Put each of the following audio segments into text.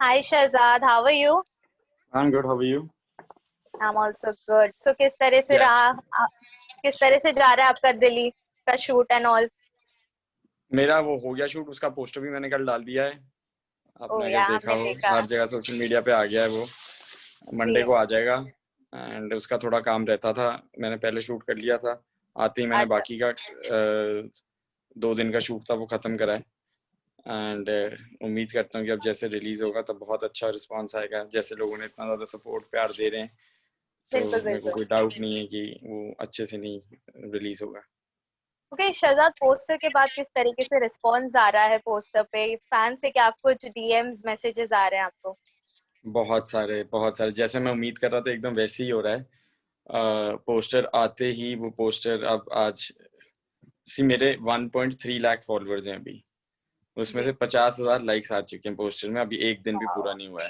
Hi Shahzad, how are you? I'm good. How are you? I'm also good. So किस तरह से Yes. रहा किस तरह से जा रहा है आपका दिल्ली का शूट एंड ऑल? मेरा वो हो गया शूट, उसका पोस्टर भी मैंने कल डाल दिया है। ओ आपने अगर या देखा हमने हो, देखा। हर जगह सोशल मीडिया पे आ गया है वो। मंडे जी। को आ जाएगा। एंड उसका थोड़ा काम रहता था, मैंने पहले शूट कर लिया था। आते ही मैंने अच्छा। बाकी का 2 दिन का शूट था वो ख़त्म करा है। एंड उम्मीद करता हूँ कि अब जैसे रिलीज़ होगा तब बहुत अच्छा रिस्पांस आएगा। जैसे लोगों ने इतना ज़्यादा सपोर्ट प्यार दे रहे हैं, तो बिल्कुल मेरे को बिल्कुल। कोई डाउट नहीं है कि वो अच्छे से नहीं रिलीज़ होगा। ओके शहजाद, पोस्टर के बाद किस तरीके से रिस्पॉन्स आ रहा है पोस्टर पे? फैन से क्या कुछ डीएम्स मैसेजेस आ रहे हैं आपको? बहुत सारे जैसे मैं उम्मीद कर रहा था एकदम वैसे ही हो रहा है। पोस्टर आते ही वो पोस्टर अब आज सी मेरे 1.3 लाख फॉलोअर्स हैं अभी। उसमें जी। से 50,000 लाइक्स आ चुके हैं पोस्टर में, अभी एक दिन भी पूरा वाओ। नहीं हुआ है।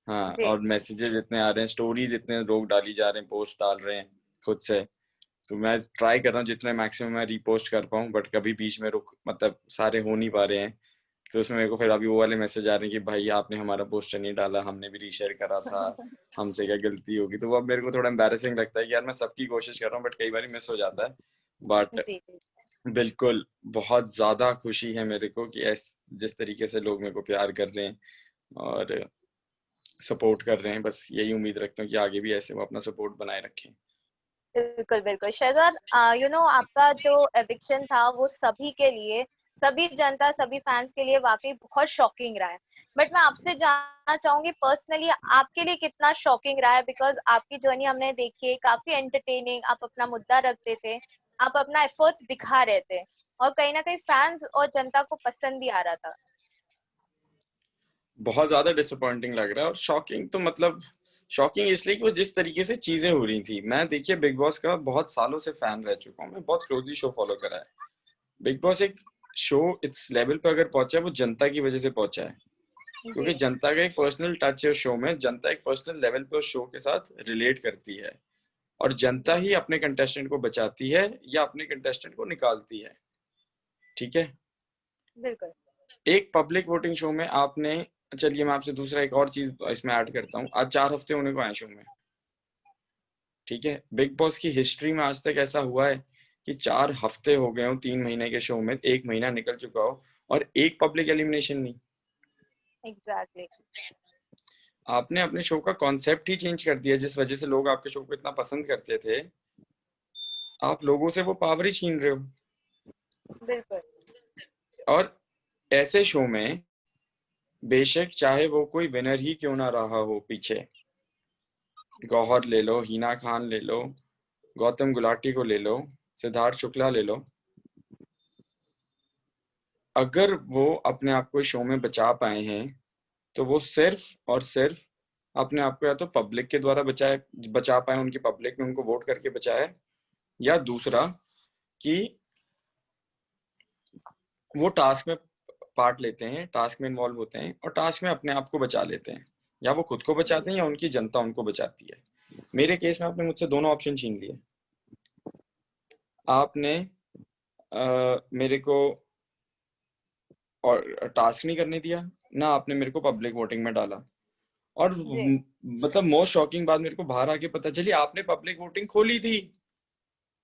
हाँ, जी। और मैसेजेस इतने आ रहे हैं, स्टोरीज इतने लोग डाली जा रहे हैं, पोस्ट डाल रहे हैं खुद से। तो मैं ट्राई कर रहा हूँ जितने मैक्सिमम मैं रीपोस्ट कर पाऊँ, बट कभी बीच में रुक मतलब सारे हो नहीं पा रहे हैं। तो उसमें मेरे को फिर अभी वो वाले मैसेज आ रहे हैं कि भाई आपने हमारा पोस्टर नहीं डाला, हमने भी रीशेयर करा था, हमसे क्या गलती होगी। तो वो अब मेरे को थोड़ा एम्बैरेसिंग लगता है कि यार मैं सबकी कोशिश कर रहा हूँ बट कई बार मिस हो जाता है। बट जी जी। बिल्कुल, बहुत ज़्यादा खुशी है मेरे को कि जिस तरीके से लोग मेरे को प्यार कर रहे हैं और सपोर्ट कर रहे हैं। बस यही उम्मीद रखता हूँ कि आगे भी ऐसे वो अपना सपोर्ट बनाए रखें। बिल्कुल बिल्कुल शहजाद, आपका जो एविक्शन था वो सभी के लिए, सभी जनता, सभी फैंस के लिए वाकई बहुत शॉकिंग रहा है। बट मैं आपसे जानना चाहूंगी पर्सनली आपके लिए कितना शॉकिंग रहा है, बिकॉज आपकी जर्नी हमने देखी है, काफी एंटरटेनिंग, आप अपना मुद्दा रखते थे, आप अपना एफर्ट्स दिखा रहे थे, और कहीं ना कहीं फैंस और जनता को पसंद भी आ रहा था। बहुत ज़्यादा डिसअपॉइंटिंग लग रहा है, और शॉकिंग तो मतलब शॉकिंग इसलिए कि वो जिस तरीके से चीज़ें हो रही थी। मैं देखिए बिग बॉस का बहुत सालों से फैन रह चुका हूँ, मैं बहुत क्लोजली शो फॉलो करा है। बिग बॉस एक शो इस लेवल पर अगर पहुंचा है वो जनता की वजह से पहुंचा है, क्योंकि जी। जनता का एक पर्सनल टच है उस शो में। जनता एक पर्सनल लेवल पे उस शो के साथ रिलेट करती है, और जनता जी। ही अपने कंटेस्टेंट को बचाती है या अपने कंटेस्टेंट को निकालती है। ठीक है। बिल्कुल। एक पब्लिक वोटिंग शो में आपने, चलिए मैं आपसे दूसरा एक और चीज इसमें ऐड करता हूँ। आज 4 हफ्ते होने को आए शो में। ठीक है, बिग बॉस की हिस्ट्री में आज तक ऐसा हुआ है कि 4 हफ्ते हो गए हो 3 महीने के शो में, 1 महीना निकल चुका हो और एक पब्लिक एलिमिनेशन नहीं। एग्जैक्टली। आपने अपने शो का कॉन्सेप्ट ही चेंज कर दिया, जिस वजह से लोग आपके शो को इतना पसंद करते थे। आप लोगों से वो पावर ही छीन रहे हो। बिल्कुल। और ऐसे शो में बेशक चाहे वो कोई विनर ही क्यों ना रहा हो पीछे, गौहर ले लो, हिना खान ले लो, गौतम गुलाटी को ले लो, सिद्धार्थ शुक्ला ले लो, अगर वो अपने आप को शो में बचा पाए हैं तो वो सिर्फ और सिर्फ अपने आप को या तो पब्लिक के द्वारा बचा पाए, उनकी पब्लिक ने उनको वोट करके बचाया, या दूसरा कि वो टास्क में पार्ट लेते हैं, टास्क में इन्वॉल्व होते हैं और टास्क में अपने आप को बचा लेते हैं। या वो खुद को बचाते जी। हैं या उनकी जनता उनको बचाती है। मेरे केस में आपने मुझसे दोनों ऑप्शन छीन लिए। आपने मेरे को और टास्क नहीं करने दिया, ना आपने मेरे को पब्लिक वोटिंग में डाला। और जी। मतलब मोस्ट शॉकिंग बात मेरे को बाहर आके पता चली, आपने पब्लिक वोटिंग खोली थी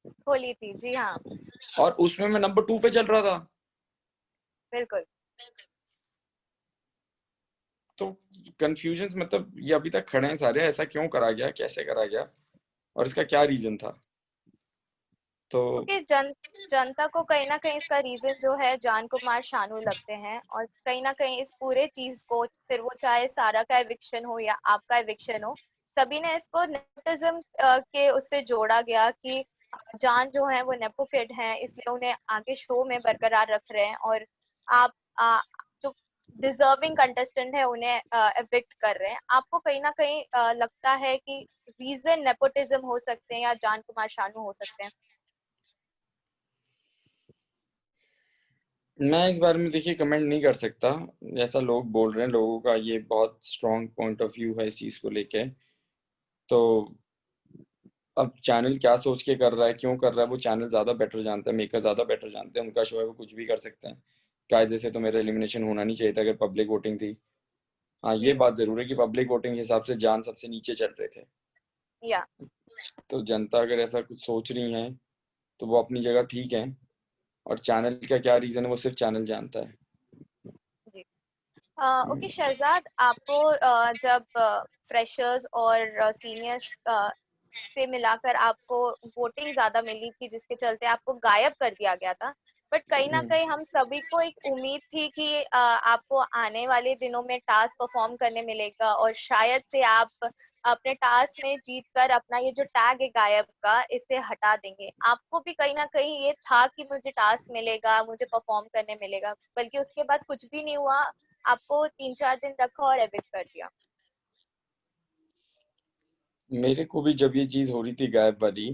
खोली थी, जी हाँ। और उसमें मैं नंबर 2 पे चल रहा था। बिल्कुल। तो कंफ्यूजन मतलब ये अभी तक खड़े हैं सारे, ऐसा क्यों करा गया, कैसे करा गया और इसका क्या रीजन था। तो क्योंकि जनता को कहीं ना कहीं इसका रीजन जो है जान कुमार शानू लगते हैं, और कहीं ना कहीं इस पूरे चीज को, फिर वो चाहे सारा का एविक्शन हो या आपका एविक्शन हो, सभी ने इसको नेपोटिज्म के उससे जोड़ा गया कि जान जो है वो नेपो किड है, इसलिए उन्हें आगे शो में बरकरार रख रहे हैं, और आप जो डिजर्विंग कंटेस्टेंट है उन्हें एविक्ट कर रहे हैं। आपको कहीं ना कहीं लगता है कि रीजन नेपोटिज्म हो सकते हैं या जान कुमार शानू हो सकते हैं? मैं इस बारे में देखिए कमेंट नहीं कर सकता। जैसा लोग बोल रहे हैं, लोगों का ये बहुत स्ट्रॉन्ग पॉइंट ऑफ व्यू है इस चीज को लेके। तो अब चैनल क्या सोच के कर रहा है, क्यों कर रहा है, वो चैनल ज्यादा बेटर जानता है, मेकर ज्यादा बेटर जानते हैं। उनका शो है, वो कुछ भी कर सकते हैं। कायदे से तो मेरा एलिमिनेशन होना नहीं चाहिए था अगर पब्लिक वोटिंग थी। हाँ, ये जी बात जरूर है कि पब्लिक वोटिंग के हिसाब से जान सबसे नीचे चल रहे थे। या तो जनता अगर ऐसा कुछ सोच रही है तो वो अपनी जगह ठीक है, और चैनल का क्या रीजन है वो सिर्फ चैनल जानता है। जी। ओके शहजाद, आपको जब फ्रेशर्स और सीनियर्स से मिलाकर आपको वोटिंग ज्यादा मिली थी जिसके चलते आपको गायब कर दिया गया था, बट कहीं ना हम्म, कहीं हम सभी को एक उम्मीद थी कि आपको आने वाले दिनों में टास्क परफॉर्म करने मिलेगा और शायद से आप अपने टास्क में जीत कर अपना ये जो टैग है गायब का इसे हटा देंगे। आपको भी कहीं ना कहीं ये था कि मुझे टास्क मिलेगा, मुझे परफॉर्म करने मिलेगा, बल्कि उसके बाद कुछ भी नहीं हुआ, आपको 3-4 दिन रखा और एविक्ट कर दिया। मेरे को भी जब ये चीज हो रही थी गायब वाली,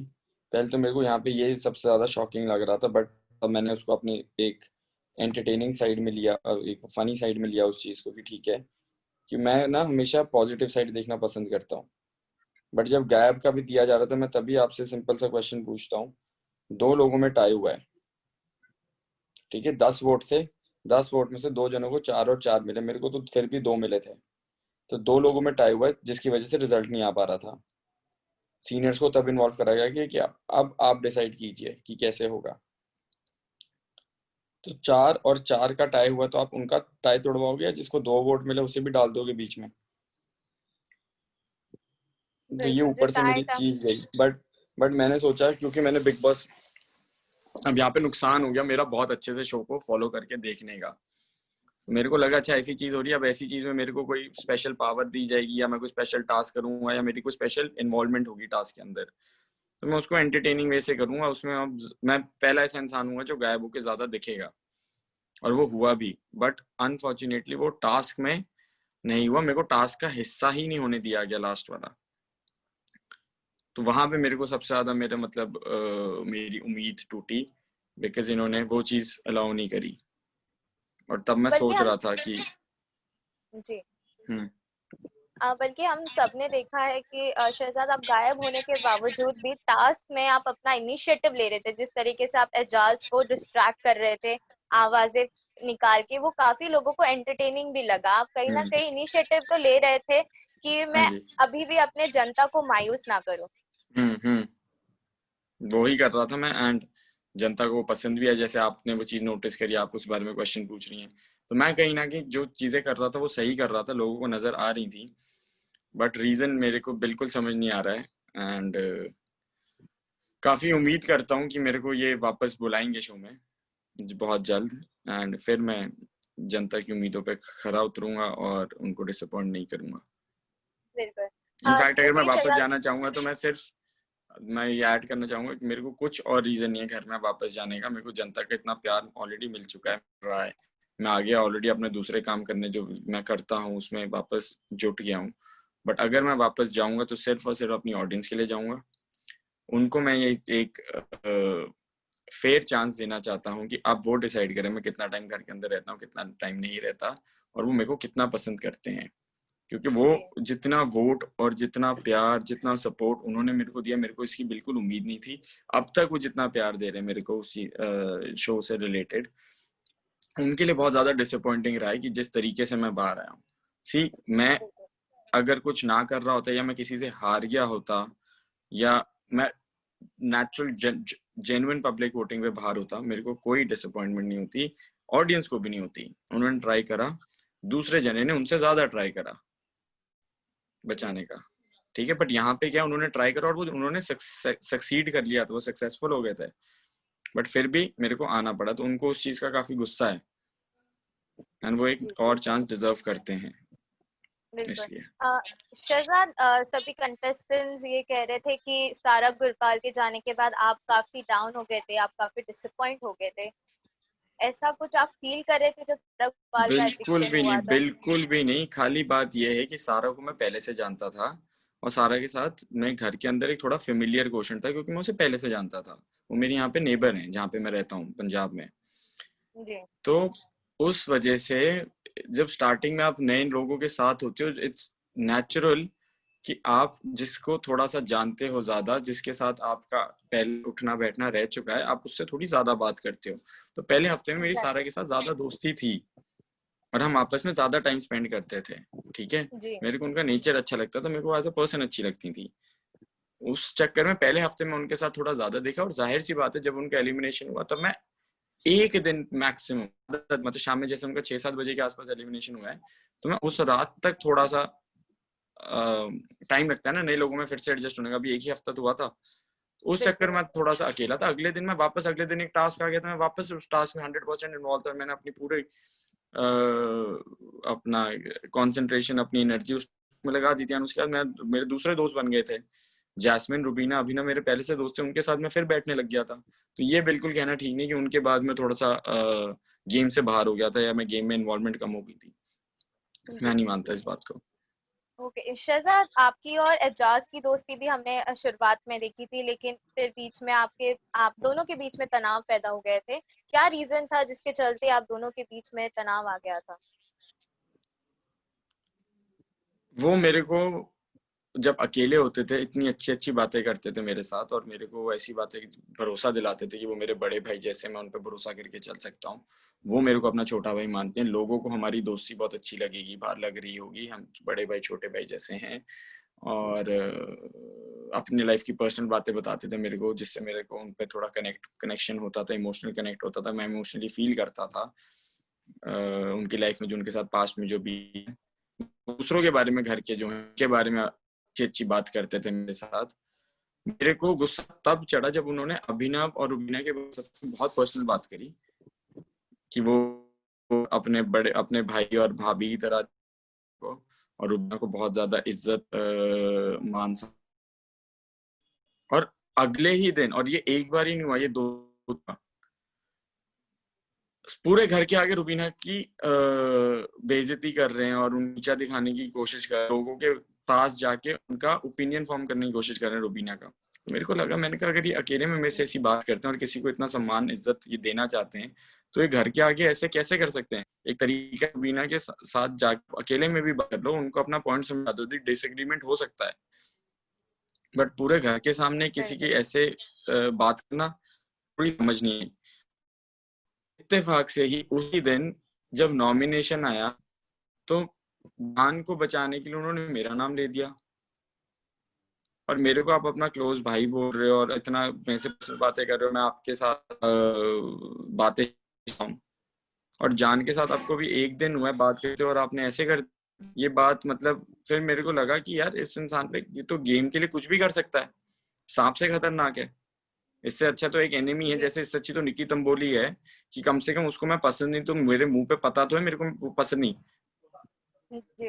पहले तो मेरे को यहाँ पे ये सबसे ज्यादा शॉकिंग लग रहा था, बट अब मैंने उसको अपनी एक एंटरटेनिंग साइड में लिया, एक फनी साइड में लिया उस चीज को कि ठीक है, कि मैं ना हमेशा पॉजिटिव साइड देखना पसंद करता हूँ। बट जब गायब का भी दिया जा रहा था, मैं तभी आपसे सिंपल सा क्वेश्चन पूछता हूँ। दो लोगों में टाई हुआ है, ठीक है, 10 वोट थे, 10 वोट में से दो जनों को 4 और 4 मिले, मेरे को तो फिर भी 2 मिले थे। तो दो लोगों में टाई हुआ है जिसकी वजह से रिजल्ट नहीं आ पा रहा था। सीनियर्स को तब इन्वॉल्व करा गया कि क्या, अब आप डिसाइड कीजिए कि कैसे होगा। तो 4 और 4 का टाई हुआ, तो आप उनका टाई तोड़वाओगे या जिसको 2 वोट मिले उसे भी डाल दोगे बीच में? तो ये बिल्कुल, जो ऊपर से टाई मेरी था। चीज गई, बट मैंने सोचा क्योंकि मैंने बिग बॉस, अब यहाँ पे नुकसान हो गया मेरा बहुत अच्छे से शो को फॉलो करके देखने का। तो मेरे को लगा अच्छा ऐसी चीज हो रही है, अब ऐसी चीज में मेरे को कोई स्पेशल पावर दी जाएगी या मैं कोई स्पेशल टास्क करूंगा या मेरी कोई स्पेशल इन्वॉल्वमेंट होगी टास्क के अंदर, तो मैं उसको एंटरटेनिंग वे से करूंगा। उसमें अब मैं पहला ऐसा इंसान हूँ जो गायब होकर ज्यादा दिखेगा, और वो हुआ भी। बट अनफॉर्चुनेटली वो टास्क में नहीं हुआ, मेरे को टास्क का हिस्सा ही नहीं होने दिया गया लास्ट वाला। तो वहां पे मेरे को सबसे ज्यादा मेरे मतलब मेरी उम्मीद टूटी, बिकॉज इन्होंने वो चीज अलाउ नहीं करी। और तब मैं बल्कि सोच हम रहा था कि जी हम्म, बल्कि हम सबने देखा है कि शहजाद, आप गायब होने के बावजूद भी टास्क में आप अपना इनिशिएटिव ले रहे थे। जिस तरीके से आप एजाज को डिस्ट्रैक्ट कर रहे थे आवाजें निकाल के, वो काफी लोगों को एंटरटेनिंग भी लगा। आप कहीं ना हम्म, कहीं इनिशिएटिव तो ले रहे थे कि हाँ मैं जी, अभी भी अपने जनता को मायूस ना करूं। हम्म, वो ही कर रहा था मैं। एंड जनता को पसंद भी है, जैसे आपने वो चीज नोटिस करी, आप उस बारे में क्वेश्चन पूछ रही हैं। तो मैं कहीं ना कहीं जो चीजें कर रहा था वो सही कर रहा था, लोगों को नजर आ रही थी। बट रीजन मेरे को बिल्कुल समझ नहीं आ रहा है। एंड काफी उम्मीद करता हूँ कि मेरे को ये वापस बुलाएंगे शो में बहुत जल्द, एंड फिर मैं जनता की उम्मीदों पे खरा उतरूंगा और उनको डिसअपॉइंट नहीं करूंगा। बिल्कुल। इनफैक्ट अगर मैं देखिए वापस शहजाद। जाना चाहूंगा तो मैं ये ऐड करना चाहूंगा कि मेरे को कुछ और रीजन नहीं है घर में वापस जाने का। मेरे को जनता का इतना प्यार ऑलरेडी मिल चुका है, मिल रहा है। मैं आगे ऑलरेडी अपने दूसरे काम करने जो मैं करता हूँ उसमें वापस जुट गया हूँ। बट अगर मैं वापस जाऊंगा तो सिर्फ और सिर्फ अपनी ऑडियंस के लिए जाऊंगा। उनको मैं ये एक फेयर चांस देना चाहता हूँ कि आप वो डिसाइड करें मैं कितना टाइम घर के अंदर रहता हूँ, कितना टाइम नहीं रहता, और वो मेरे को कितना पसंद करते हैं। क्योंकि वो जी जितना वोट और जितना प्यार जितना सपोर्ट उन्होंने मेरे को दिया, मेरे को इसकी बिल्कुल उम्मीद नहीं थी। अब तक वो जितना प्यार दे रहे हैं मेरे को उसी शो से रिलेटेड, उनके लिए बहुत ज्यादा डिसअपॉइंटिंग रहा है कि जिस तरीके से मैं बाहर आया हूँ। सी, मैं बिल्कुल। अगर कुछ ना कर रहा होता या मैं किसी से हार गया होता, या मैं नेचुरल जेन्युइन पब्लिक वोटिंग में बाहर होता, मेरे को कोई डिसअपॉइंटमेंट नहीं होती, ऑडियंस को भी नहीं होती। उन्होंने ट्राई करा, दूसरे जने ने उनसे ज्यादा ट्राई करा जी बचाने का, ठीक है। बट यहाँ पे क्या, उन्होंने ट्राई करा और वो उन्होंने सक्सीड कर लिया, तो वो सक्सेसफुल हो गए थे। बट फिर भी मेरे को आना पड़ा, तो उनको उस चीज का काफी गुस्सा है, एंड वो एक जी और बिल्कुल। चांस डिजर्व करते हैं बिल्कुल। इसलिए। अ, शहजाद, सभी कंटेस्टेंट्स ये कह रहे थे कि सारा गुरपाल के जाने के बाद आप काफी डाउन हो गए थे, आप काफी डिसअपॉइंट हो गए थे। ऐसा कुछ आप फील कर रहे थे जब सारा गुरपाल का बिल्कुल एविक्शन भी नहीं, हुआ था? बिल्कुल भी नहीं। खाली बात यह है कि सारा को मैं पहले से जानता था, और सारा के साथ मैं घर के अंदर एक थोड़ा फेमिलियर क्वेश्चन था, क्योंकि मैं उसे पहले से जानता था। वो मेरे यहाँ पे नेबर हैं जहाँ पे मैं रहता हूँ पंजाब में। जी तो उस वजह से जब स्टार्टिंग में आप नए लोगों के साथ होते हो, इट्स नेचुरल कि आप जिसको थोड़ा सा जानते हो ज्यादा, जिसके साथ आपका पहले उठना बैठना रह चुका है, आप उससे थोड़ी ज्यादा बात करते हो। तो पहले हफ्ते में मेरी सारा एग्जैक्टली। के साथ ज्यादा दोस्ती थी, और हम आपस में ज्यादा टाइम स्पेंड करते थे, ठीक है। जी। मेरे को उनका नेचर अच्छा लगता था, मेरे को एज अ पर्सन अच्छी लगती थी। उस चक्कर में पहले हफ्ते में उनके साथ थोड़ा ज्यादा देखा, और जाहिर सी बात है जब उनका एलिमिनेशन हुआ तब मैं एक दिन मैक्सिमम, मतलब शाम में जैसे उनका 6-7 बजे के आसपास एलिमिनेशन हुआ है, तो मैं उस रात तक थोड़ा सा टाइम लगता है ना नए लोगों में फिर से एडजस्ट होने का, अभी एक ही हफ्ता तो हुआ था। उस चक्कर बिल्कुल। में थोड़ा सा अकेला था। अगले दिन मैं वापस, अगले दिन एक टास्क आ गया था, मैं वापस उस टास्क में 100% इन्वॉल्व था। मैंने अपनी पूरे अपना कंसंट्रेशन, अपनी एनर्जी उसमें लगा दी थी। उसके बाद मैं, मेरे दूसरे दोस्त बन गए थे, जैस्मिन, रुबीना, अभिनव मेरे पहले से दोस्त थे, उनके साथ मैं फिर बैठने लग गया था। तो ये बिल्कुल कहना ठीक नहीं कि उनके बाद में थोड़ा सा गेम से बाहर हो गया था या मैं गेम में इन्वॉल्वमेंट कम हो गई थी। मैं जी। नहीं मानता इस बात को। ओके शहजाद, आपकी और एजाज की दोस्ती भी हमने शुरुआत में देखी थी, लेकिन फिर बीच में आप दोनों के बीच में तनाव पैदा हो गए थे। क्या रीजन था जिसके चलते आप दोनों के बीच में तनाव आ गया था? वो मेरे को जब अकेले होते थे इतनी अच्छी अच्छी बातें करते थे मेरे साथ, और मेरे को ऐसी बातें भरोसा दिलाते थे कि वो मेरे बड़े भाई जैसे, मैं उन पर भरोसा करके चल सकता हूँ। वो मेरे को अपना छोटा भाई मानते हैं। लोगों को हमारी दोस्ती बहुत अच्छी लगेगी, बाहर लग रही होगी, हम बड़े भाई छोटे भाई जैसे हैं। और अपनी लाइफ की पर्सनल बातें बताते थे मेरे को, जिससे मेरे को उन पर थोड़ा कनेक्शन होता था, इमोशनल कनेक्ट होता था, मैं इमोशनली फील करता था उनकी लाइफ में जो उनके साथ पास्ट में जो भी। दूसरों के बारे में, घर के जो हैं के बारे में अच्छी अच्छी बात करते थे मेरे साथ। मेरे को गुस्सा तब चढ़ा जब उन्होंने अभिनव और रुबीना के सबसे बहुत पर्सनल बात करी कि वो अपने बड़े, अपने भाई और भाभी की तरह को, और रुबीना को बहुत ज्यादा इज्जत मान। और अगले ही दिन, और ये एक बार ही नहीं हुआ, ये दो, पूरे घर के आगे रुबीना की बेइज्जती कर रहे हैं और उन नीचा दिखाने की कोशिश कर रहे हैं, लोगों के पास जाके उनका ओपिनियन फॉर्म करने की कोशिश कर रहे हैं रुबीना का। तो मेरे को लगा, मैंने कहा अगर ये अकेले में मेरे से ऐसी बात करते हैं और किसी को इतना सम्मान इज्जत ये देना चाहते हैं, तो ये घर के आगे ऐसे कैसे कर सकते हैं। एक तरीका रुबीना के साथ जाके अकेले में भी बात कर लो, उनको अपना पॉइंट समझा दो, डिसएग्रीमेंट हो सकता है, बट पूरे घर के सामने किसी की बिल्कुल। ऐसे बात करना थोड़ी समझ नहीं है। इत्तेफाक से ही उसी दिन जब नॉमिनेशन आया, तो जान को बचाने के लिए उन्होंने मेरा नाम ले दिया, और मेरे को आप अपना क्लोज भाई बोल रहे हो और इतना मेरे से बातें कर रहे हो, मैं आपके साथ बातें हूँ, और जान के साथ आपको भी एक दिन हुआ है बात करते हो और आपने ऐसे कर, ये बात मतलब, फिर मेरे को लगा कि यार इस इंसान पे, ये तो गेम के लिए कुछ भी कर सकता है, सांप से खतरनाक है। इससे अच्छा तो एक एनिमी है, जी। जैसे इससे अच्छी तो निकी तंबोली है कि कम से कम उसको मैं पसंद नहीं, तो मेरे मुंह पे पता तो है मेरे को वो पसंद नहीं। जी।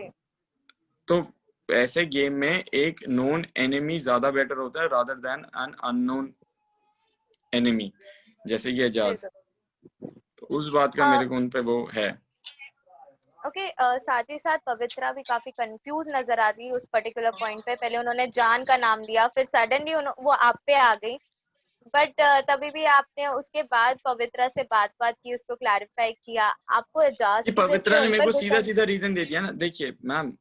तो ऐसे गेम में एक नोन एनिमी ज्यादा बेटर होता है rather than an unknown enemy, जैसे कि एजाज। बिल्कुल। तो उस बात का मेरे को उन पे वो है। ओके साथ ही साथ पवित्रा भी काफी कंफ्यूज नजर आ रही है उस पर्टिकुलर पॉइंट पे। पहले उन्होंने जान का नाम लिया, फिर सडनली वो आप पे आ गई, बट तभी भी आपने उसके बाद पवित्रा से बात की, उसको क्लैरिफाई किया। आपको एजाज ये की वजह से पवित्रा ने उन मेरे पर को गुस्सा सीधा नहीं? सीधा रीजन दे दिया ना। देखिए मैम,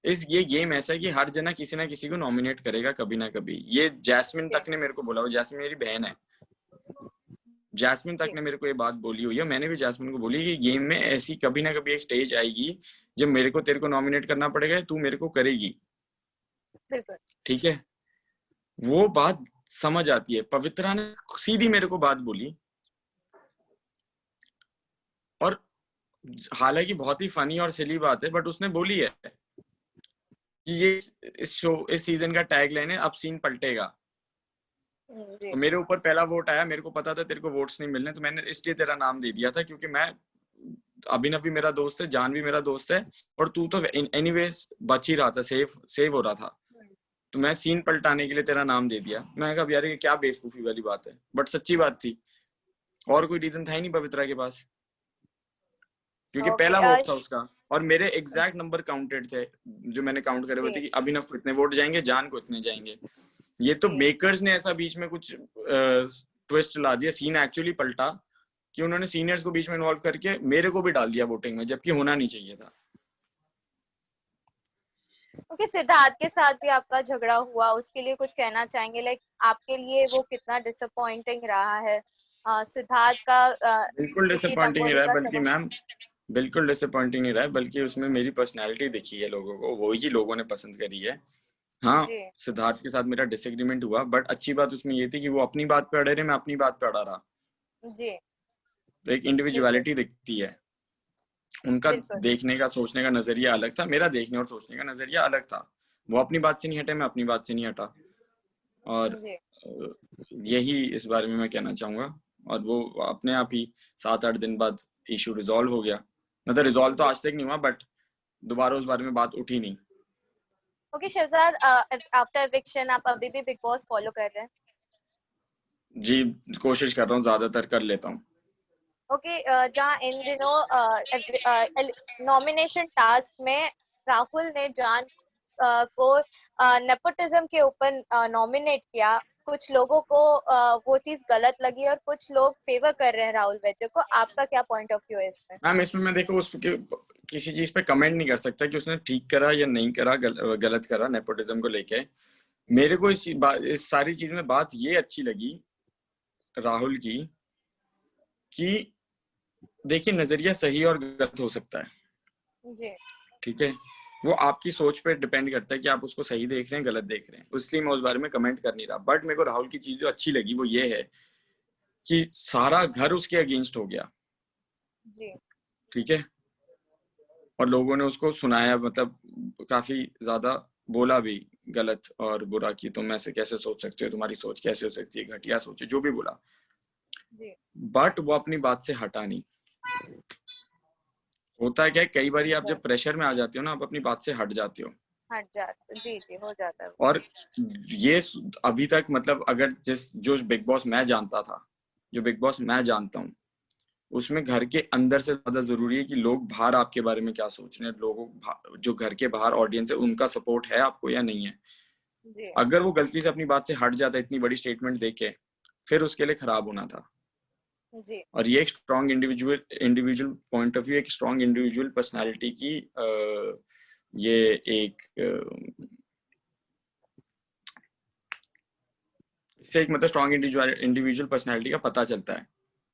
ये गेम ऐसा है कि हर जना किसी ना किसी को नॉमिनेट करेगा कभी ना कभी। ये जैस्मिन जी। तक ने मेरे को बोला, वो जैस्मिन मेरी बहन है, जैस्मिन तक जी। ने मेरे को ये बात बोली हुई है। मैंने भी जैस्मिन को बोली कि गेम में ऐसी कभी ना कभी एक स्टेज आएगी जब मेरे को तेरे को नॉमिनेट करना पड़ेगा, तू मेरे को करेगी, बिल्कुल। ठीक है। वो बात समझ आती है। पवित्रा ने सीधी मेरे को बात बोली, और हालांकि बहुत ही फनी और सिली बात है, बट उसने बोली है कि ये इस शो, इस सीजन का टैग लाइन है, अब सीन पलटेगा। जी। और मेरे ऊपर पहला वोट आया, मेरे को पता था तेरे को वोट्स नहीं मिलने, तो मैंने इसलिए तेरा नाम दे दिया था, क्योंकि मैं, अभिनव भी मेरा दोस्त है, जान भी मेरा दोस्त है, और तू तो एनीवेज बच ही रहा था, सेव हो रहा था। तो मैं सीन पलटाने के लिए तेरा नाम दे दिया। मैं कहा यार ये क्या बेवकूफी वाली बात है, बट सच्ची बात थी, और कोई रीजन था ही नहीं पवित्रा के पास, क्योंकि ओके। पहला वोट था उसका। और मेरे एग्जैक्ट नंबर काउंटेड थे, जो मैंने काउंट करे हुए थे जी। कि अभिनव को इतने वोट जाएंगे, जान को इतने जाएंगे। ये तो जी। मेकर्स ने ऐसा बीच में कुछ ट्विस्ट ला दिया, सीन एक्चुअली पलटा कि उन्होंने सीनियर्स को बीच में इन्वॉल्व करके मेरे को भी डाल दिया वोटिंग में, जबकि होना नहीं चाहिए था। ओके सिद्धार्थ के साथ भी आपका झगड़ा हुआ, उसके लिए कुछ कहना चाहेंगे? लाइक आपके लिए वो कितना डिसअपॉइंटिंग रहा है? सिद्धार्थ का बिल्कुल निकी डिसअपॉइंटिंग ही तंबोली रहा है, का बल्कि सवाल। मैम बिल्कुल डिसअपॉइंटिंग नहीं रहा है, बल्कि उसमें मेरी पर्सनैलिटी दिखी है लोगों को, वो ही लोगों ने पसंद करी है। हाँ, जी सिद्धार्थ के साथ मेरा डिसएग्रीमेंट हुआ, बट अच्छी बात उसमें ये थी कि वो अपनी बात पे अड़े रहे, मैं अपनी बात पे अड़ा रहा। जी तो एक बिल्कुल इंडिविजुअलिटी दिखती है। उनका बिल्कुल। देखने का, सोचने का नजरिया अलग था, मेरा देखने और सोचने का नजरिया अलग था। वो अपनी बात से नहीं हटे, मैं अपनी बात से नहीं हटा। और जी यही इस बारे में मैं कहना चाहूंगा। और वो अपने आप ही 7-8 दिन बाद इशू रिजॉल्व हो गया। मतलब रिजॉल्व तो जी। आज तक नहीं हुआ, बट दोबारा उस बारे में बात उठी नहीं। ओके शहजाद, आफ्टर एविक्शन आप अभी भी बिग बॉस फॉलो कर रहे हैं? जी, कोशिश कर रहा हूँ, ज्यादातर कर लेता हूँ। ओके, जहाँ इन दिनों नॉमिनेशन टास्क में राहुल ने जान को नेपोटिज्म के ऊपर नॉमिनेट किया। कुछ लोगों को वो चीज गलत लगी और कुछ लोग फेवर कर रहे हैं राहुल वैद्य को। आपका क्या पॉइंट ऑफ व्यू है इसमें? मैम, इसमें मैं देखो उसके किसी चीज पे कमेंट नहीं कर सकता कि उसने ठीक करा या नहीं करा, गलत करा नेपोटिज्म को लेके। मेरे को इस सारी चीज में बात ये अच्छी लगी राहुल की, कि देखिए, नजरिया सही और गलत हो सकता है, जी ठीक है। वो आपकी सोच पे डिपेंड करता है कि आप उसको सही देख रहे हैं, गलत देख रहे हैं। इसलिए मैं उस बारे में कमेंट कर नहीं रहा। बट मेरे को राहुल की चीज जो अच्छी लगी वो ये है कि सारा घर उसके अगेंस्ट हो गया, जी ठीक है। और लोगों ने उसको सुनाया, मतलब काफी ज्यादा बोला भी, गलत और बुरा, कि तुम ऐसे कैसे सोच सकते हो, तुम्हारी सोच कैसे हो सकती है, घटिया सोच है, जो भी बोला। जी बट वो अपनी बात से हटा नहीं। होता है क्या, कई बार आप अच्छा। जब प्रेशर में आ जाते हो ना, आप अपनी बात से हट जाते हो। हट जाता, जी जी हो जाता है वो। और ये अभी तक, मतलब अगर जो बिग बॉस मैं जानता था, जो बिग बॉस मैं जानता हूँ, उसमें घर के अंदर से ज्यादा जरूरी है कि लोग बाहर आपके बारे में क्या सोच रहे हैं। जो घर के बाहर ऑडियंस है, उनका सपोर्ट है आपको या नहीं है। जी अगर वो गलती से अपनी बात से हट जाता इतनी बड़ी स्टेटमेंट देके, फिर उसके लिए खराब होना था। जी और ये एक strong individual point of view, एक स्ट्रॉन्ग इंडिविजुअल पर्सनालिटी की ये एक इससे एक, मतलब स्ट्रॉन्ग इंडिविजुअल पर्सनालिटी का पता चलता है।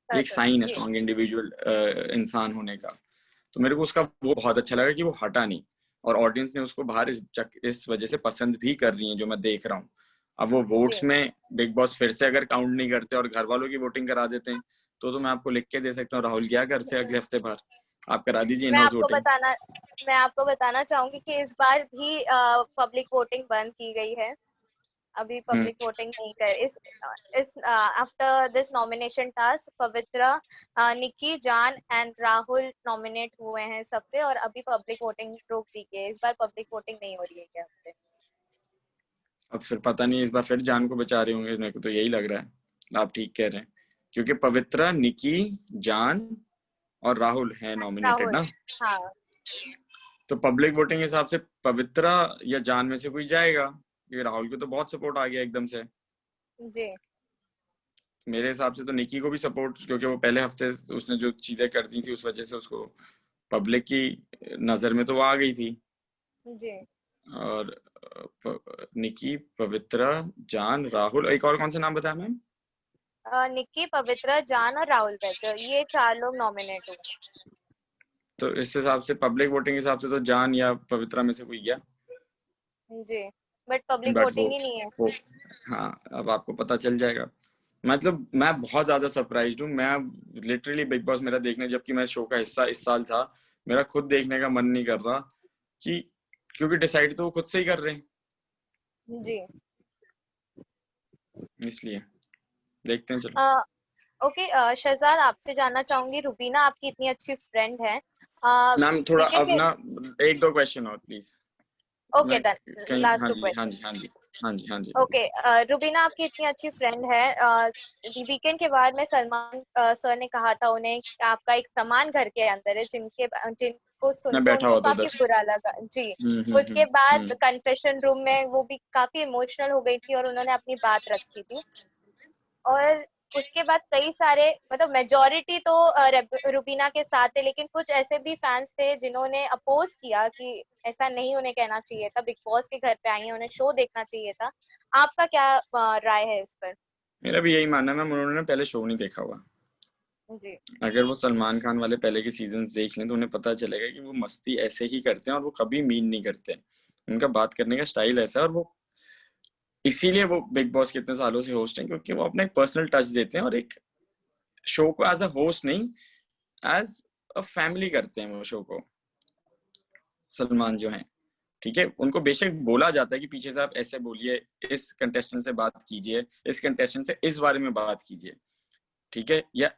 एक सर साइन है जी स्ट्रॉन्ग इंडिविजुअल इंसान होने का। तो मेरे को उसका वो बहुत अच्छा लगा कि वो हटा नहीं। और ऑडियंस ने उसको बाहर इस वजह से पसंद भी कर रही है, जो मैं देख रहा हूँ। अब वो जी। वोट्स में बिग बॉस फिर से अगर काउंट नहीं करते और घर वालों की वोटिंग करा देते हैं, तो मैं आपको लिख के दे सकता हूँ, राहुल गया घर से अगले हफ्ते बाहर, आप करा दीजिए इन मैं हाउस आपको वोटिंग। बताना मैं आपको बताना चाहूंगी कि इस बार भी पब्लिक वोटिंग बंद की गई है। अभी हम्म। पब्लिक वोटिंग नहीं कर इस आफ्टर दिस नॉमिनेशन टास्क पवित्रा, निक्की, जान एंड राहुल नॉमिनेट हुए हैं सब पे, और अभी पब्लिक वोटिंग रोक दी गई है। इस बार पब्लिक वोटिंग नहीं हो रही है क्या पे? अब फिर पता नहीं, इस बार फिर जान को बचा रहे होंगे, मेरे को तो यही लग रहा है। आप ठीक कह रहे हैं, क्योंकि पवित्रा, निकी, जान और राहुल हैं नॉमिनेटेड राहुल, ना। हाँ तो पब्लिक वोटिंग के हिसाब से पवित्रा या जान में से कोई जाएगा, क्योंकि राहुल को तो बहुत सपोर्ट आ गया एकदम से। जी मेरे हिसाब से तो निकी को भी सपोर्ट, क्योंकि वो पहले हफ्ते उसने जो चीजें कर दी थी, उस वजह से उसको पब्लिक की नजर में तो वो आ गई थी। जी। और निकी, पवित्रा, जान, राहुल, एक और कौन सा नाम बताया मैम? निक्की, पवित्रा, जान और राहुल वैद्य, ये 4 लोग नॉमिनेट हुए तो इस हिसाब से, पब्लिक वोटिंग के हिसाब से तो जान या पवित्रा में से कोई गया। हैं। जी बट पब्लिक बट वोटिंग ही नहीं है। वो हाँ, अब आपको पता चल जाएगा। मतलब मैं बहुत ज्यादा सरप्राइज्ड हूँ। मैं लिटरली बिग बॉस मेरा देखने, जबकि मैं शो का हिस्सा इस साल था, मेरा खुद देखने का मन नहीं कर रहा, कि क्योंकि डिसाइड तो वो खुद से ही कर रहे हैं। जी। इसलिए देखते हैं, चलो। अ, ओके, शहजाद आपसे जानना चाहूंगी, रुबीना आपकी इतनी अच्छी फ्रेंड है। मैम, थोड़ा वीकेंड अब के ना, 1-2 क्वेश्चन और प्लीज। ओके मैं डन, कहीं, लास्ट हाँ टू जी, हाँ क्वेश्चन। जी, हाँ जी, हाँ जी, हाँ जी। ओके, रुबीना आपकी इतनी अच्छी फ्रेंड है। वीकेंड के बाद में सलमान सर ने कहा था उन्हें कि आपका एक समान घर के अंदर है, जिनको सुन मैं के बैठा उनको हुआ था काफी उधर। बुरा लगा जी। हम्म। उसके बाद कन्फेशन रूम में वो भी काफी इमोशनल हो गई थी और उन्होंने अपनी बात रखी थी। और उसके बाद कई सारे, मतलब मेजोरिटी तो रुबीना के साथ है, लेकिन कुछ ऐसे भी फैंस थे जिन्होंने अपोज किया कि ऐसा नहीं उन्हें कहना चाहिए था, बिग बॉस के घर पे आई है, उन्हें शो देखना चाहिए था। आपका क्या राय है इस पर? मेरा भी यही मानना है मैम, उन्होंने पहले शो नहीं देखा हुआ। जी अगर वो सलमान खान वाले पहले के सीजन देख लें तो उन्हें पता चलेगा कि वो मस्ती ऐसे ही करते हैं और वो कभी मीन नहीं करते। उनका बात करने का स्टाइल ऐसा है और वो इसीलिए वो बिग बॉस के इतने सालों से होस्ट हैं, क्योंकि वो अपना एक पर्सनल टच देते हैं और एक शो को एज अ होस्ट नहीं, एज अ फैमिली करते हैं वो शो को। सलमान जो हैं, ठीक है, उनको बेशक बोला जाता है कि पीछे से आप ऐसे बोलिए, इस कंटेस्टेंट से बात कीजिए, इस कंटेस्टेंट से इस बारे में बात कीजिए, ठीक है, या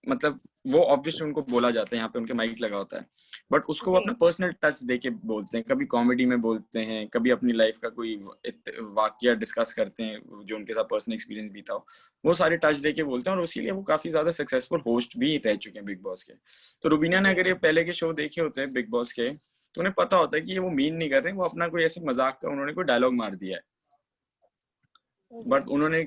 मतलब वो ऑब्वियसली उनको बोला जाता है, यहाँ पे उनके माइक लगा होता है, बट उसको वो जी अपना पर्सनल टच देके बोलते हैं। कभी कॉमेडी में बोलते हैं, कभी अपनी लाइफ का कोई वाकया डिस्कस करते हैं जो उनके साथ पर्सनल एक्सपीरियंस बीता हो, वो सारे टच देके बोलते हैं, और इसीलिए वो काफी ज्यादा सक्सेसफुल होस्ट भी रह चुके हैं बिग बॉस के। तो रुबीना ने जी अगर ये पहले के शो देखे होते हैं बिग बॉस के, तो उन्हें पता होता है कि ये वो मीन नहीं कर रहे हैं, वो अपना कोई ऐसे मजाक का उन्होंने कोई डायलॉग मार दिया है, जी बट उन्होंने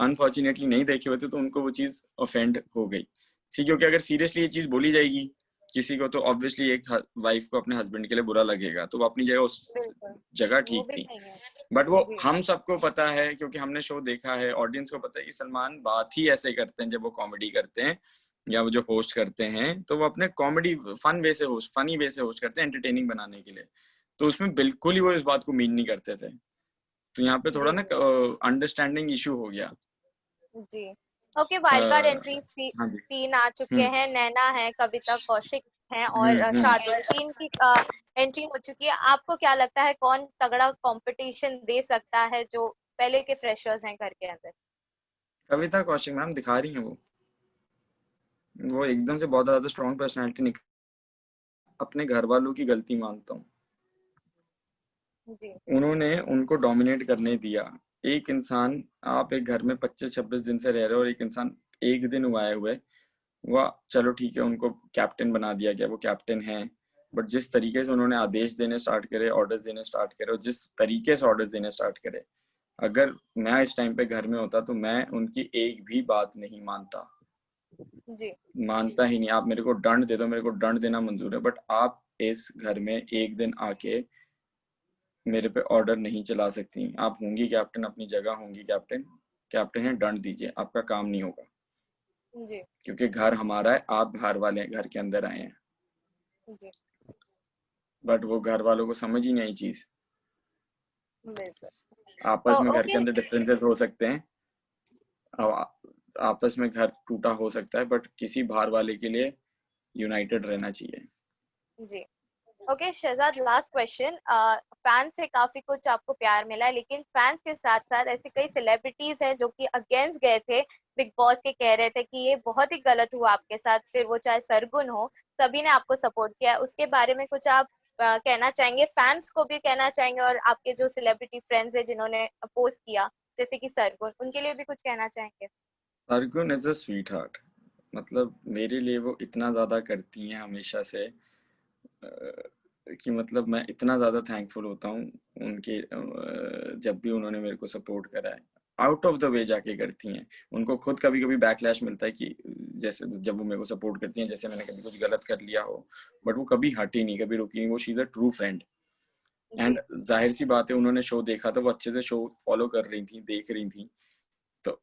अनफॉर्चुनेटली नहीं देखे हुए थे तो उनको वो चीज ऑफेंड हो गई। सी, क्योंकि अगर सीरियसली ये चीज बोली जाएगी किसी को, तो ऑब्वियसली एक वाइफ को अपने हस्बैंड के लिए बुरा लगेगा, तो वो अपनी जगह उस बिल्कुल, जगह वो ठीक भी थी। सही है। बट वो जी हम सबको पता है, क्योंकि हमने शो देखा है, ऑडियंस को पता है कि सलमान बात ही ऐसे करते हैं जब वो कॉमेडी करते हैं या वो जो होस्ट करते हैं, तो वो अपने कॉमेडी फनी वे से होस्ट करते हैं, एंटरटेनिंग बनाने के लिए। तो उसमें बिल्कुल ही वो इस बात को मीन नहीं करते थे। तो यहाँ पे थोड़ा जी ना जी अंडरस्टैंडिंग इशू हो गया। जी ओके, वाइल्ड कार्ड एंट्रीज हाँ जी। 3 आ चुके हम्म हैं। नैना है, कविता कौशिक हैं और हम्म। शार्दुल, 3 की एंट्री हो चुकी है। आपको क्या लगता है कौन तगड़ा कंपटीशन दे सकता है जो पहले के फ्रेशर्स हैं घर के अंदर? कविता कौशिक मैम दिखा रही हैं वो एकदम से बहुत ज्यादा स्ट्रॉन्ग पर्सनैलिटी निकल, अपने घर वालों की गलती मानता हूँ। जी उन्होंने उनको डोमिनेट करने दिया। एक इंसान, आप एक घर में 25-26 दिन से रह रहे हो और एक इंसान एक दिन हुआ है हुए, वह चलो ठीक है, उनको कैप्टन बना दिया गया, वो कैप्टन है, बट जिस तरीके से उन्होंने आदेश देने स्टार्ट करे, ऑर्डर्स देने स्टार्ट करे, और जिस तरीके से ऑर्डर्स देने स्टार्ट करे, अगर मैं इस टाइम पे घर में होता तो मैं उनकी एक भी बात नहीं मानता, जी मानता ही नहीं। आप मेरे को दंड दे दो, मेरे को दंड देना मंजूर है, बट आप इस घर में एक दिन आके मेरे पे ऑर्डर नहीं चला सकती। आप होंगी कैप्टन, अपनी जगह होंगी कैप्टन, कैप्टन है, दंड दीजिए, आपका काम नहीं होगा, जी क्योंकि घर हमारा है, आप बाहर वाले हैं, घर के अंदर आए हैं। जी बट वो घर वालों को समझ ही नहीं आई चीज। बिल्कुल। आपस में घर के ओके अंदर डिफरेंसेस हो सकते हैं, आपस में घर टूटा हो सकता है, बट किसी बाहर वाले के लिए यूनाइटेड रहना चाहिए। जी okay Shahzad, last question. Fans से काफी कुछ आपको प्यार मिला है, लेकिन फैंस के साथ साथ ऐसे कई सेलिब्रिटीज हैं जो कि अगेंस्ट गए थे बिग बॉस के, कह रहे थे कि ये बहुत ही गलत हुआ आपके साथ, फिर वो चाहे सरगुन हो, सभी ने आपको सपोर्ट किया है। उसके बारे में कुछ आप कहना चाहेंगे? फैंस को भी कहना चाहेंगे और आपके जो सेलिब्रिटी फ्रेंड्स है जिन्होंने अपोज किया, जैसे कि सरगुन, उनके लिए भी कुछ कहना चाहेंगे? Sargun is a sweet heart, मतलब मेरे लिए वो इतना ज़्यादा करती हैं हमेशा से, कि मतलब मैं इतना ज़्यादा थैंकफुल होता हूँ उनके, जब भी उन्होंने मेरे को सपोर्ट करा है, आउट ऑफ द वे जाके करती हैं। उनको खुद कभी कभी बैकलैश मिलता है कि जैसे जब वो मेरे को सपोर्ट करती हैं, जैसे मैंने कभी कुछ गलत कर लिया हो, बट वो कभी हटी नहीं, कभी रुकी नहीं, वो she is a true friend. जी एंड जाहिर सी बात है, उन्होंने शो देखा था, वो अच्छे से शो फॉलो कर रही थी, देख रही थी। तो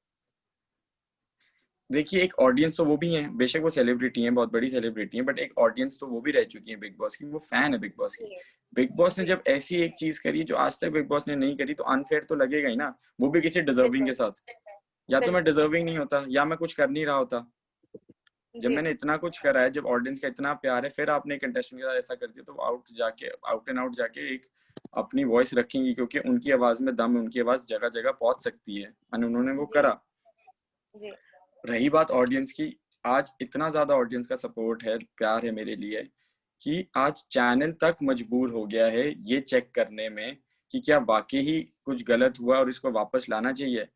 देखिए, एक ऑडियंस तो वो भी है, बेशक वो सेलिब्रिटी हैं, बहुत बड़ी सेलिब्रिटी हैं, बट एक ऑडियंस तो वो भी रह चुकी है बिग बॉस की, वो फैन है बिग बॉस की। जी बिग बॉस ने जी जब ऐसी एक चीज करी जो आज तक बिग बॉस ने नहीं करी, तो अनफेयर तो लगेगा ही ना, वो भी किसी डिजर्विंग बिल्कुल के साथ। या तो मैं बिल्कुल डिजर्विंग नहीं होता, या मैं कुछ कर नहीं रहा होता। जब जी मैंने इतना कुछ करा है, जब ऑडियंस का इतना प्यार है, फिर आपने कंटेस्टेंट के साथ ऐसा कर दिया, तो आउट एंड आउट जाके एक अपनी वॉइस रखेंगी, क्योंकि उनकी आवाज में दम है, उनकी आवाज जगह जगह पहुंच सकती है, और उन्होंने वो जी करा। जी रही बात ऑडियंस की, आज इतना ज्यादा ऑडियंस का सपोर्ट है, प्यार है मेरे लिए, कि आज चैनल तक मजबूर हो गया है ये चेक करने में कि क्या वाकई ही कुछ गलत हुआ और इसको वापस लाना चाहिए।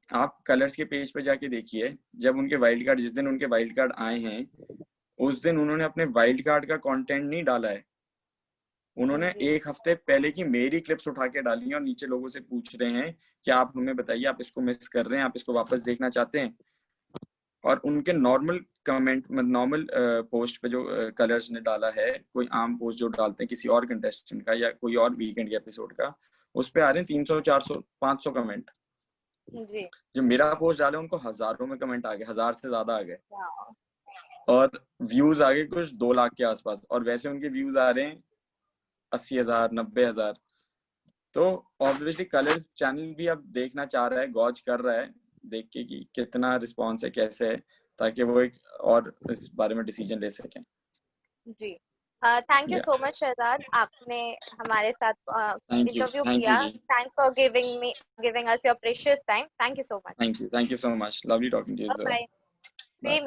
आप कलर्स के पेज पे जाके देखिए, जब उनके वाइल्ड कार्ड, जिस दिन उनके वाइल्ड कार्ड आए हैं, उस दिन उन्होंने अपने वाइल्ड कार्ड का कंटेंट नहीं डाला है, उन्होंने जी एक हफ्ते पहले की मेरी क्लिप्स उठा के डाली हैं और नीचे लोगों से पूछ रहे हैं कि आप हमें बताइए, आप इसको मिस कर रहे हैं, आप इसको वापस देखना चाहते हैं। और उनके नॉर्मल कमेंट, नॉर्मल पोस्ट पे जो कलर्स ने डाला है, कोई आम पोस्ट जो डालते हैं किसी और कंटेस्टेंट का या कोई और वीकेंड के एपिसोड का, उस पे आ रहे हैं 300 400 500 कमेंट। जी। जो मेरा पोस्ट डाले उनको हजारों में कमेंट आ गए, 1000 से ज्यादा आ गए, हाँ। और व्यूज आ गए कुछ 2 लाख के आसपास, और वैसे उनके व्यूज आ रहे हैं 80,000 90,000। तो ऑब्वियसली कलर्स चैनल भी अब देखना चाह रहा है, गॉज कर रहा है देख के कि कितना रिस्पॉन्स है, कैसे है, ताकि वो एक और इस बारे में डिसीजन ले सकें। जी। थैंक यू या सो मच शहजाद, आपने हमारे साथ इंटरव्यू थैंक यू किया। जी, thanks for giving us your precious time. Thank you so much. Thank you so much, lovely talking to you. Bye. Bye. Same.